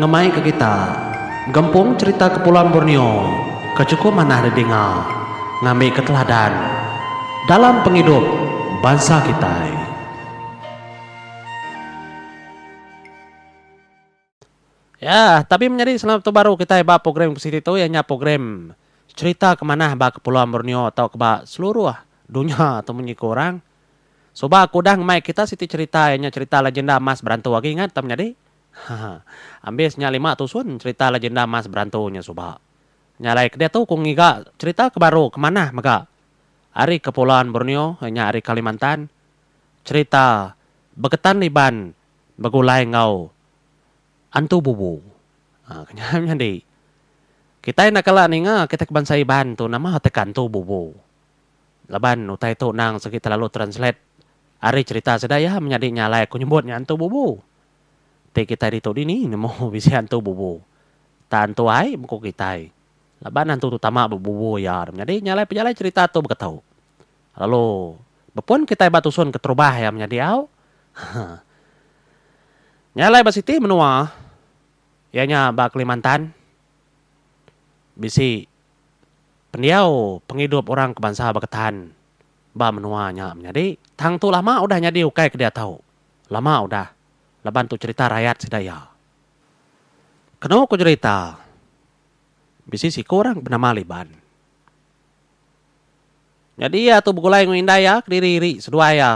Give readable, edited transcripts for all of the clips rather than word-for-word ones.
ngemai ke kita Gempung cerita Kepulauan Borneo kecukup manah didengar ngambil keteladan dalam penghidup bangsa kita. Ya, tapi menjadi selamat baru kita iba program ke situ tu ianya program cerita kemana ba Kepulauan Borneo atau ke seluruh dunia atau menyiku orang. Soba aku dah ngemai kita siti cerita ianya cerita legenda Mas Berantu lagi ingat tak menjadi? Ambisnya 5 tusun cerita legenda Mas Berantunya soba. Nyalai ke dia tu kung ngiga cerita ke baru kemana maka hari Kepulauan Borneo hanya hari Kalimantan cerita beketan liban begulai ngau antu bubu. Kenyamnya di kita nak kala ninga kita ke bansa iban tu nama tekan tu bubu. Laban utai tu nang sekitar lalu translate hari cerita sedaya menjadi nyalai ku nyebutnya antu bubu. Te kita dito dini nemo bisi antu bubu. Tantu ai muko kita. Laban antu tu tama bubu ya. Menjadi nyalai pejalai cerita tu beketau. Lalu bepun kita batusun keterubah ya menjadi au. Nyalai basiti menua. Ianya ba Kalimantan. Bisi pendiau penghidup orang kebangsa beketan. Ba menuanya menjadi tang tu lama udah nyadi ukai ke dia tahu. Lama udah. Laban tu cerita rakyat sedaya. Kenapa aku cerita? Bisi si kurang bernama Liban. Jadi ya tu begulai ngindai ya kediri sedua ya.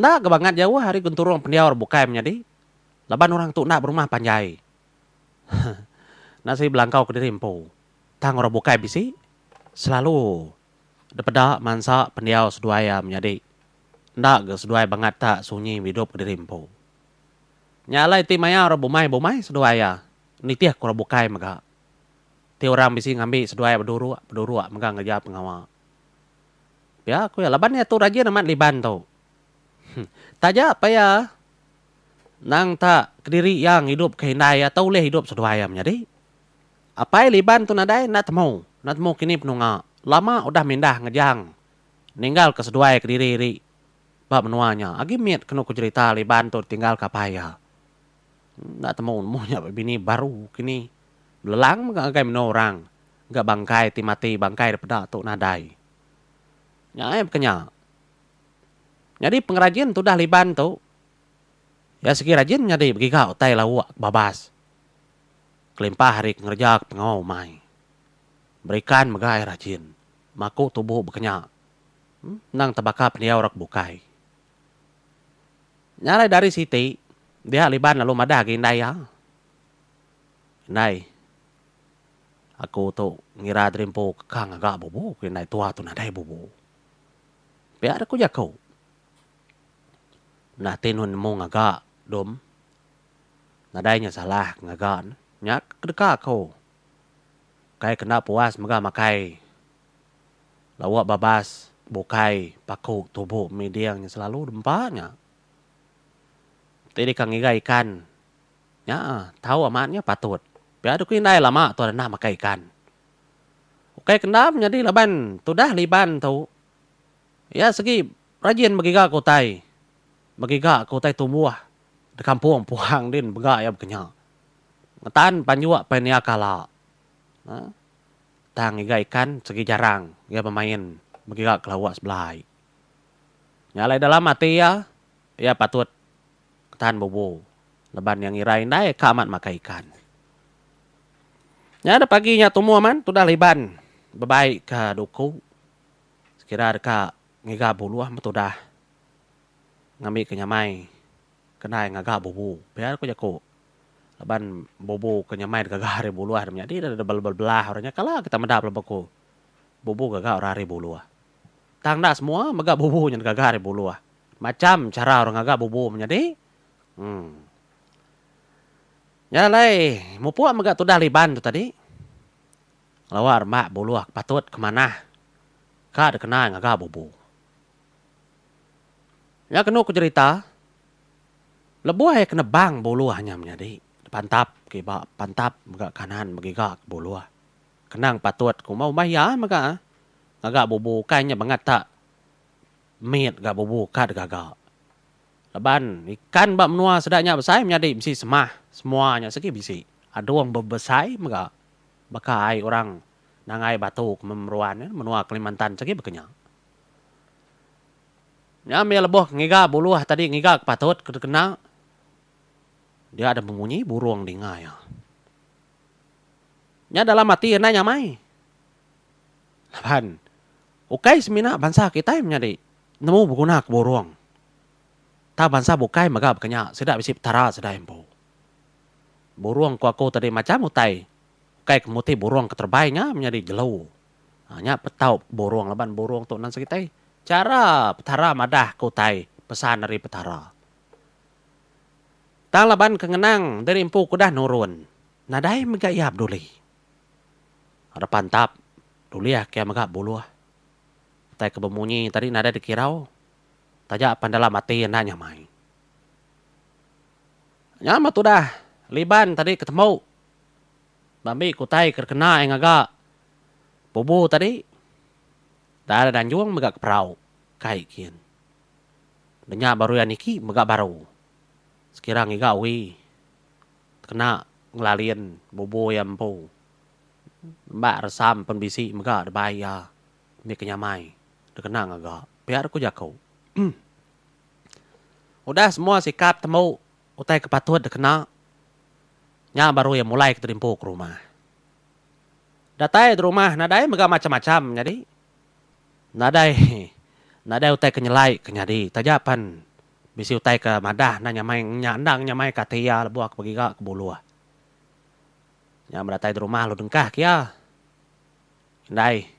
Ndak kebangat jauh hari genturung pendiau bukai menjadi. Laban orang tu nak berumah panjai. Nasi belangkau kediri empu. Tang orang bukai bisi selalu daripada mansa pendiau sedua ya menjadi. Ndak ke sedua banget tak sunyi hidup kediri empu. Nyalai ti maya orang bumai sedua ya. Nitiah kurang bukai maka. Ti orang bisi ngambil sedua ya berduru maka ngejap pengawa. Ya aku ya laban ya tu rajin amat Liban tu. Taja apa ya? Nang tak kediri yang hidup kehindai atau leh hidup sedua ya menjadi. Apa Liban tu nadai nak temu kini penunga. Lama udah mindah ngejang. Ninggal ke sedua ya kediri bab menuanya. Agi miet kena ku cerita Liban tu tinggal kapaya. Nak temu munya bini baru kini. Belelang enggak meno orang. Enggak bangkai mati bangkai daripada tu nadai. Nyai bekenya. Jadi pengrajin tu dah Liban tu. Ya segi rajin jadi bagi kau tai lawak babas. Kelimpah hari kerja pengau mai. Berikan megai rajin. Maku tubuh bekenya. Nang tabaka pendiau rak bukai. Nyalai dari siti. Dia Liban lalu madah gindai ya. Gindai. Aku tu ngira drimpo kang agak bubu. Gindai tua tu nadai bubu. Biar aku jakau. Nah tinun mo ngagak dom. Nadainya salah ngagak. Nyak kedeka kau. Kai kena puas maga makai. Lawak babas. Bukai. Paku tubuh mediangnya selalu dempanya. Tadi kang iga ikan. Ya, tahu amatnya patut. Biar aku indai lama tu ada nak makai ikan. Oke kendam jadi laban. Tu dah Liban tu. Ya segi rajin bagiga aku tai. Bagiga aku tai tumbuh. Di kampung puang din begak ya bekenya. Ngetan panjua penia kala. Tang iga ikan segi jarang. Ya pemain. Bagiga kelawak sebelah. Nyalai dalam mati ya. Ya patut. Ketan bobo. Leban yang irain dai kamat makai ikan. Ya ada paginya tumbuh man. Tu dah Liban. Bebaik ke duku. Sekira deka ngiga buluah tu dah. Ngambil kenyamai. Kenai ngaga bobo. Biar aku jago. Leban bobo kenyamai gagah hari buluah. Jadi ada belah orangnya. Kalau kita mendap lebaku. Bobo gagah orang hari buluah. Tang dah semua megak bobo yang gagah hari buluah. Macam cara orang gagah bobo menjadi. Ya lai, mupuak megak tu dah Liban tu tadi. Lawar mak buluak patut kemana? Ka ada kena ngagak bobo. Ya kena ku cerita. Lebuah ya kena bang buluahnya menjadi. Pantap kiba pantap megak kanan megak buluah. Kenang patut ku mau maya megak. Ngagak bobo kanya banget tak. Miet gak bobo ka gagak. Laban ikan bak menua sedaknya besai menjadi bisi semah. Semuanya segi bisi. Aduang berbesai maka bakai orang nangai batu kememeruan menua Kalimantan segi bekenya. Ya me leboh ngiga buluh tadi ngiga patut kena. Dia ada bunyi burung dengar ya. Nya dalam hati nanya mai. Laban. Ukai semina bangsa kita menjadi nemu berguna ke burung. Ta bangsa bukai magab kenya sedak bisi tara sedak empo. Burung ku aku tadi macam utai. Ukai kemuti burung keterbaiknya menjadi jelau. Hanya petau burung laban burung tu nan sekitai. Cara petara madah ku utai pesan dari petara. Tang laban kengenang dari empu ku dah nurun. Nadai megayap duli. Ada pantap. Duli ya kaya magab buluh. Tai kebemunyi tadi nada dikirau. Tajak pandala mati yang nanya mai. Nyama tu dah. Liban tadi ketemu. Bambi kutai kerkena yang agak. Bubu tadi. Dah ada danjuang megak keperau. Kai kian. Denya baru yang niki megak baru. Sekirang iga wi. Kena ngelalien bubu yang empu. Mbak resam penbisi megak debaya. Ini kenyamai. Dekenang agak. Biar aku jakau. Udah semua sikap temu. Utai kepatut dekena. Nya baru yang mulai keterimpu ke rumah. Datai di rumah. Nadai megak macam-macam. Jadi. Nadai utai kenyelai. Kenyadi. Tajapan. Bisi utai ke madah. Nyamai nyandang. Nyamai katia. Lebuak begiga ke buluah. Nya berdatai di rumah. Lu dengkah kia. Indai.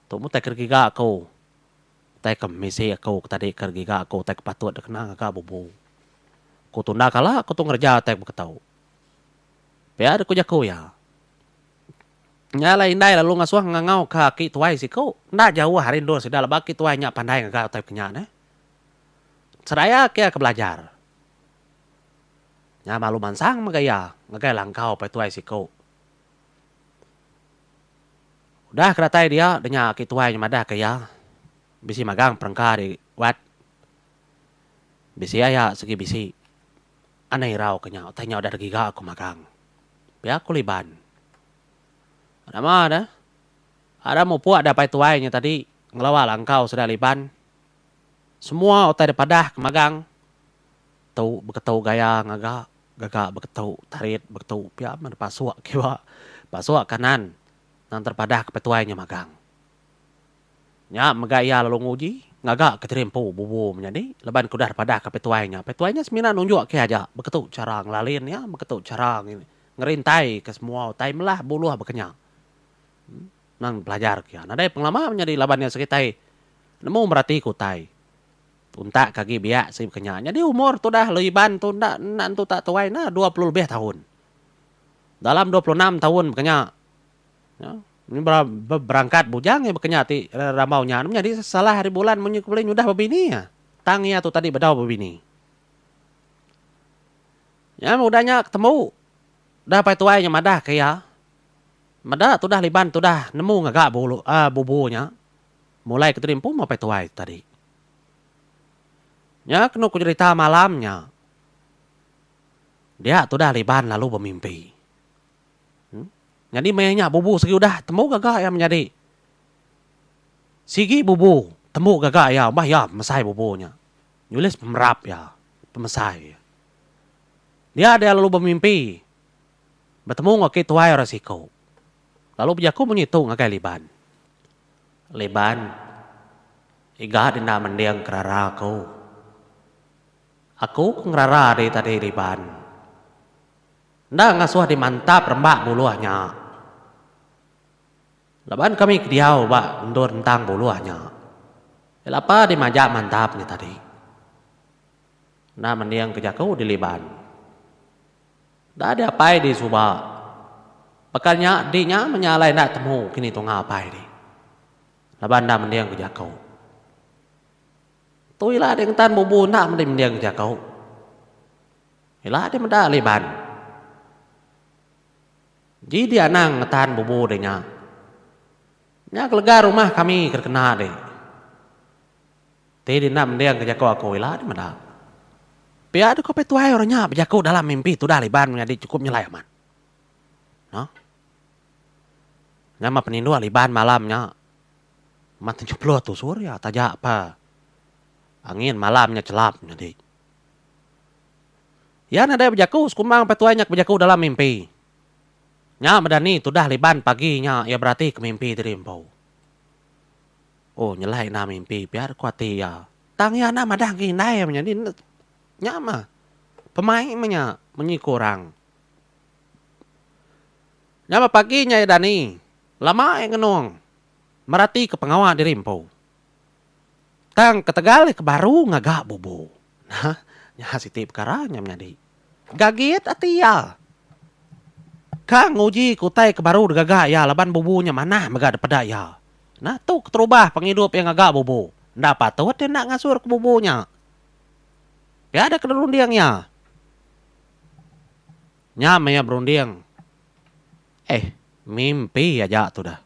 Tu mu tai kergiga aku. Tai kemisi aku tadi kergiga aku tai kepatut dekena agak bubu. Ku tunda kala aku tu ngerja tai beketau. Biar aku jaku ya. Nyala indai lalu ngasuh ngangau kaki tuai si kau. Ndak jauh hari ndo sudah lebaki tuai nya pandai agak tai kenyan Seraya kia ke belajar. Nya malu mansang magaya ngagai langkau pai tuai si kau. Udah keratai dia denya ki tuai nya madah kaya. Bisi magang perangka di wat. Bisi ayah segi bisi. Anai rau kenya. Tanya udah giga aku magang. Biar aku liban. Ada mah ada. Ada mau puak dapat tuainya tadi. Ngelawa langkau sudah liban. Semua otai depadah ke magang. Tau beketau gaya ngagak. Gagak beketau tarit beketau. Biar mana pasuak kiwa. Pasuak kanan. Nang terpadah ke petuainya magang. Nya megaya lalu nguji. Ngagak keterimpu bubu menjadi. Leban kudah pada ke petuainya. Petuainya semina nunjuk ke aja. Beketuk cara ngelalin ya. Beketuk cara ngerintai ke semua. Tai melah buluh bekenya. Nang belajar kia. Nadai penglama menjadi labannya sekitai. Nemu merati kutai. Tuntak kaki biak si bekenya. Jadi umur tu dah leban tu. Nak tu tak tuai na 20 lebih tahun. Dalam 26 tahun bekenya. Ya. Ini berangkat bujang ya berkenyati ramaunya. Jadi salah hari bulan menyukulin udah babini ya. Tangnya tuh tadi bedau babini. Ya mudahnya ketemu. Dah pai tuainya madah kaya. Madah tuh dah liban tuh dah nemu ngagak bubunya. Mulai keterimpu mau pai tuai tadi. Ya kena ku cerita malamnya. Dia tuh dah liban lalu bermimpi. Jadi mainnya bubu segi udah temu gagak ya menjadi. Sigi bubu temu gagak ya mbah ya mesai bubunya. Nulis pemerap ya pemesai. Dia ada lalu bermimpi. Bertemu ngaki tuai resiko. Lalu bijaku menyitu ngakai liban. Liban. Iga dina mendiang kerara aku. Aku ngerara di tadi liban. Nda ngasuh di mantap rembak buluahnya. Laban kami ke diau bak ndur tentang buluahnya. Elapa di majak mantap ni tadi. Nah mendiang kejaku di liban. Dah ada apa di subak. Pekannya dinya menyalai nak temu kini tu ngapai di. Laban dah mendiang kejaku. Tu ilah dengan tan bubu nak mendiang kejaku. Ilah dia mendak liban. Jadi dia nang ngetan bubu denya. Nya kelega rumah kami terkena deh. Tadi nak mendiang kerja aku ilah di mana. Pia ada kau petuai orangnya berjaku dalam mimpi tu dah liban menjadi cukup nyelai aman. No? Nyama penindu liban malamnya. Mati jeplo tu surya tajak apa. Angin malamnya celap jadi. Ya ada berjaku sekumbang petuainya berjaku dalam mimpi. Nya medani tu dah liban paginya ya berarti ke mimpi terimpau. Oh nyelai na mimpi biar kuati ya. Tangnya na madang kinai menjadi nyama. Pemain menyikurang. Nyama paginya ya Dani. Lama yang kenong. Merati ke pengawal di Rimpo. Tang ke Tegal ke baru ngagak bobo. Nah, nya siti perkaranya menjadi. Gagit atia. Kang uji kutai ke baru gagak ya laban bobonya mana megak pada ya. Nah tuh keterubah penghidup yang ngagak bobo. Ndak patut dia nak ngasur ke bobonya. Ya ada kenerundiangnya. Nyamanya berundiang. Mimpi aja tu dah.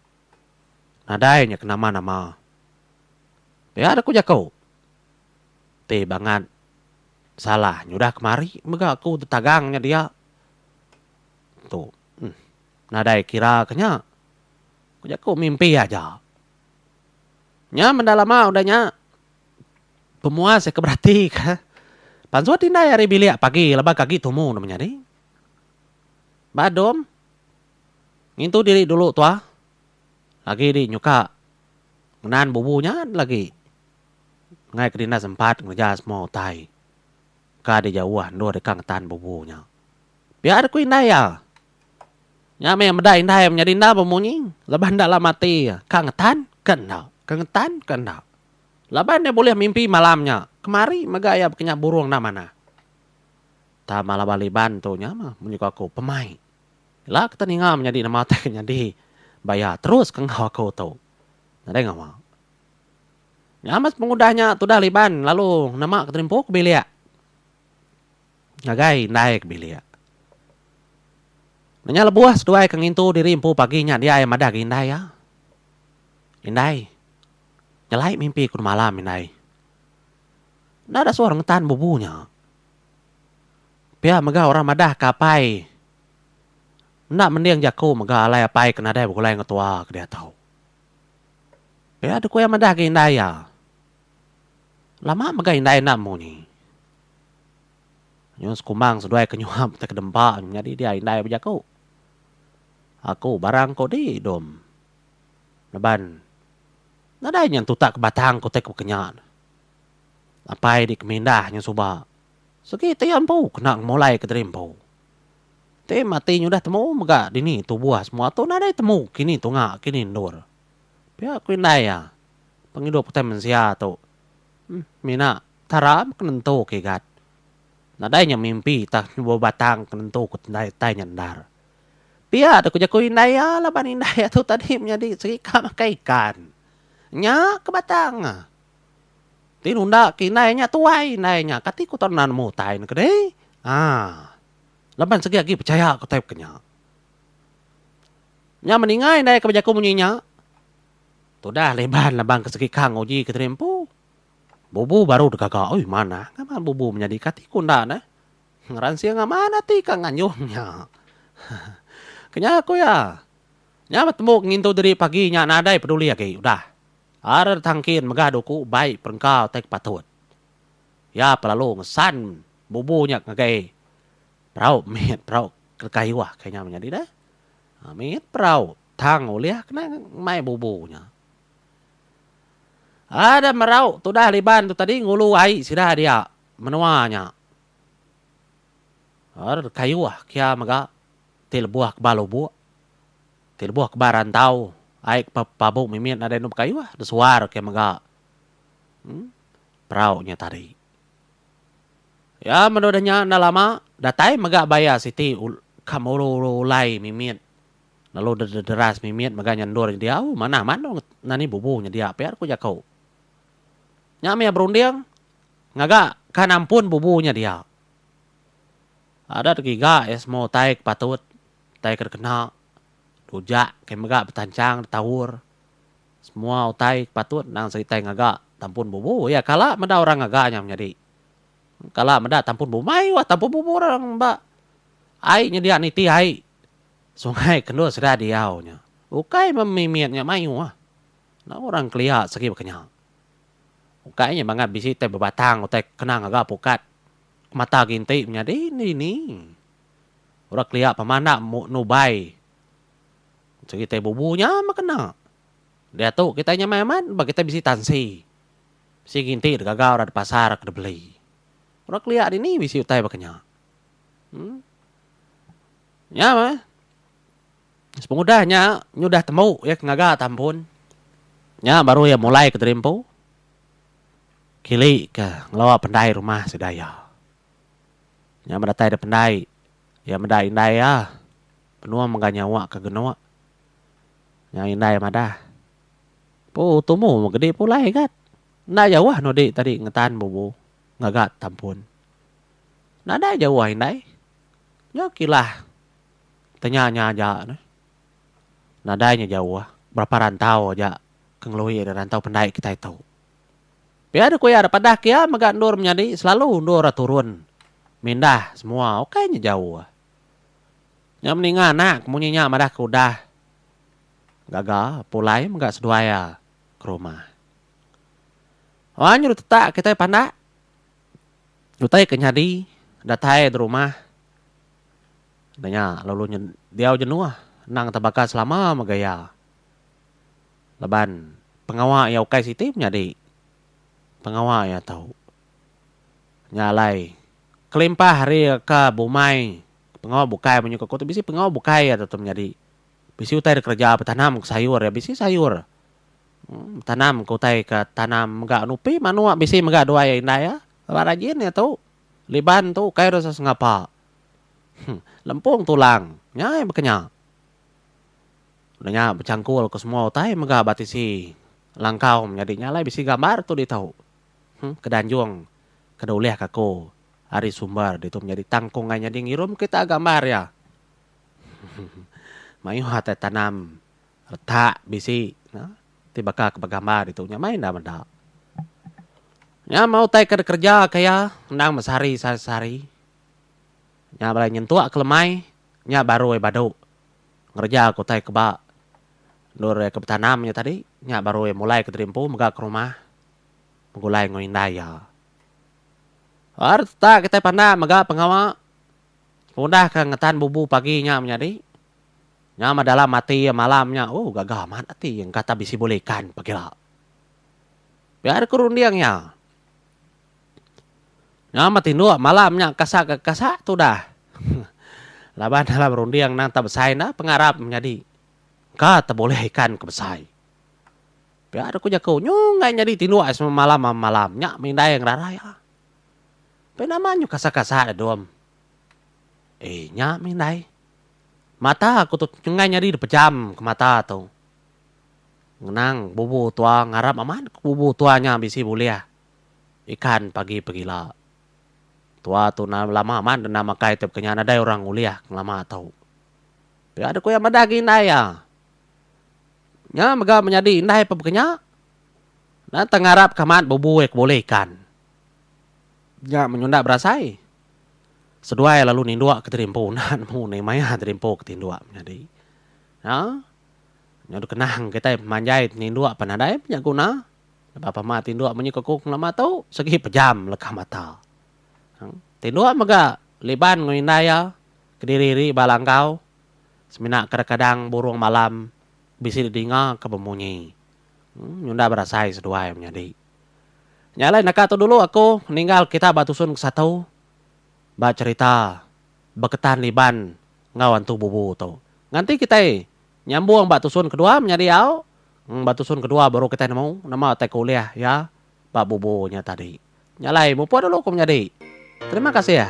Nadainya ke nama-nama. Ya ada ku jakau. Banget. Salah. Nyudah kemari. Mega aku tetagangnya dia. Tuh. Nadai kira kenya. Ku jakau mimpi aja. Nya mendalama udahnya. Pemuas ya keberarti kan. Pansuat tindak hari bilik pagi. Lebah kaki tumu namanya ni. Badom. Ngintu diri dulu tua. Lagi di nyuka. Menan bubunya lagi. Ngai kedina sempat ngejas mau tai. Ka di jauhan dua di kangtan bubunya. Biar ku indai ya. Nyame yang medai indai menjadi indah pemunying. Leban dalam mati. Kangetan kena. Kangetan kena. Leban dia boleh mimpi malamnya. Kemari megaya kenyak burung namana. Ta malah baliban tu nyama menyuka aku pemain. Lah kita ninga menjadi nama teknya di bayar terus ke ngau aku tu. Ada enggak mau? Nyamas pengudahnya tu dah liban lalu nama keterimpo ke bilik. Ngagai naik ke bilik. Nanya lebuah seduai kang intu diri empu paginya dia yang madah indai ya. Indai. Nyelai mimpi ku malam indai. Ndak ada suara ngetan bubunya. Pia mega orang madah kapai. Nak mendiang jaku mega alai apai kena dai bukulai ngetua ke dia tahu. Pia ada ku yang madah ke indai ya. Lama mega indai nak mu ni. Nyus kumang seduai kenyuap tak kedempa jadi dia indai berjaku. Aku barang ko di dom. Leban. Nadai yang tutak ke batang ko tek ku kenyan. Apai di kemindahnya subah. Segitu yang pu kena mulai ke terimpo. Te mati nyudah temu mega dini tu buah semua tu nadai temu kini tu ngak kini ndur. Pia ku indai ya. Penghidup kita manusia tu. Mina taram kenento kegat. Nadai yang mimpi tak nyoba batang kenento ku tai nyandar. Pia ada ku jaku indai ya laban indai ya tu tadi menjadi segika makai ikan. Nya ke batang. Tinunda kinainya tuai nainya kati ku tonan mu tai ne kede. Laban segi lagi percaya aku type kenya. Nya meningai ndai ke bajaku munyinya. Tu dah leban labang ke segi kang uji ke trempu. Bubu baru degagak. Oi mana? Ngaman bubu menjadi kati ku nda ne. Ngaransia ngamana ti kang anyungnya. Kenya aku ya. Nya bertemu ngintu dari paginya nadai peduli lagi. Udah. Ada tangkin megaduku baik perengkau tek patut. Ya pelalu ngesan bubunya ngagai. Prau mit prau kekai wah kayaknya menjadi dah. Mit prau tang uliah kena mai bubunya. Ada merau tu dah liban tu tadi ngulu ai sida dia menuanya. Ada kayu wah kia maga til buah kebalo bu. Til buah kebaran tau. Ai pabuk mimit ada nup kayu wah desuar kia maga. Prau nya tadi. Ya menodanya na lama datai maga baya siti kamulu lai mimit. Lalu deras mimit maga nyandur dia. Mana nani bubunya dia piar ku jakau. Nyame ya berundiang ngaga kan ampun bubunya dia. Ada tiga esmo taik patut taik terkena rujak kayak maga betancang tawur. Semua taik patut nang seitai ngaga tampun bubu ya kala meda orang ngaganya menjadi. Kala mada tampun bumay wah tampun buburang ba. Ai nya dia niti ai. Sungai kendo sera diaunya. Ukai memimiatnya mayu ah. Na orang kelia segi bekenya. Ukainya bangat bisi teh bebatang teh kenang agak pukat. Mata ginti menjadi ini. Orang kelia pemana nubai. Segi teh bubunya makena. Dia tu kita nyaman bagi kita bisi tansi. Bisi ginti gagal di pasar ke beli. Orang kelia ini bisi utai bekenya. Ya mah. Sepengudahnya nyudah temu ya ngaga tampun. Ya baru ya mulai ke terimpu. Kili ke ngelawa pendai rumah sedaya. Ya mendatai ada pendai. Ya mendai indai ya. Penua menganyawa ke genua. Ya indai madah. Po tumu gede pulai kat. Nda jauh no di tadi ngetan bubu. Ngagat tampun. Nada jauh indai. Ya kilah. Tanya aja. Nadanya jauh. Berapa rantau aja. Kengelui ada rantau pendai kita itu. Biar aku ya ada padah kia maga ndur menjadi selalu ndur turun. Mindah semua. Oke nya jauh. Nya mendingan nak munyinya madah kudah. Gagal pulai maga seduaya ke rumah. Wah nyuruh tetak kita pandak. Utai kenyadi datai di rumah. Danya lalu dia jenuh nang tabaka selama magaya. Leban pengawal ya ukai siti menjadi pengawal ya tahu. Nyalai kelimpah hari ke bumai pengawal bukai menyuka kota bisi pengawal bukai ya tetap menjadi. Bisi utai kerja petanam sayur ya bisi sayur. Tanam kutai ke tanam enggak nupi manua bisi enggak doa ya indah ya. Rajin ya tahu. Liban tu kai rasa ngapa. Lempung tulang. Nyai bekenya. Udahnya bercangkul ke semua utai mega batisi langkau menjadi nyalai bisi gambar tu ditahu. Kedanjung kedauliah kako hari sumber itu menjadi tangkungannya di ngirum kita gambar ya. Mayu hati tanam retak bisi nah tiba ke gambar itu nyamain dah mendak. Ya mau tai kerja kayak nang mesari sari. Nya balai nyentuak kelemai nya baru badu. Ngerja aku tai keba. Nur ke tanamnya tadi nya baru mulai ke terimpu mega ke rumah. Mengulai ngoindai ya. Arta kita pandai mega pengawa. Mudah ke ngetan bubu paginya menjadi. Nya dalam mati malamnya. Oh gagah mati yang kata bisi bolehkan pagila. Biar kurundiangnya. Nya mati dua malamnya kasak tu dah. Laban dalam rundiang nang tabesai na pengarap menjadi. Kata bolehkan kebesai. Biar aku jakau nyungai jadi tinua semua malamnya mindai yang raraya. Penamanyo kasak-kasak dom. Nya mindai. Mata aku tuh nyungai nyari dipejam ke mata tu. Ngenang bubu tua ngarap aman bubu tuanya bisi boleh. Ikan pagi pagila. Tua tu lama aman dan nama kai tep kenyana ada orang uliah lama tahu. Biar aku yang madagi naya. Nya mega menjadi indah apa bekenya. Nah tengarap kamat bubu bolehkan. Nya menyunda berasai. Seduai lalu nindua ke terimpu nan mu ne maya terimpu ke tindua menjadi. Nah. Nya kenang kita manjai nindua panadai punya guna. Bapa ma tindua menyikokuk lama tahu segi pejam lekah mata. Tindua mega liban ngoindaya kediri balangkau. Semina kadang-kadang burung malam bisi didinga ke bemunyi. Nyunda berasai seduai menjadi. Nyalai nak tu dulu aku ninggal kita batusun ke satu. Ba cerita beketan liban ngawan tu bubu tu. Nganti kita nyambung batusun kedua menjadi au. Batusun kedua baru kita nemu nama teh kuliah ya. Ba bubunya tadi. Nyalai mupo dulu aku menjadi. Terima kasih ya.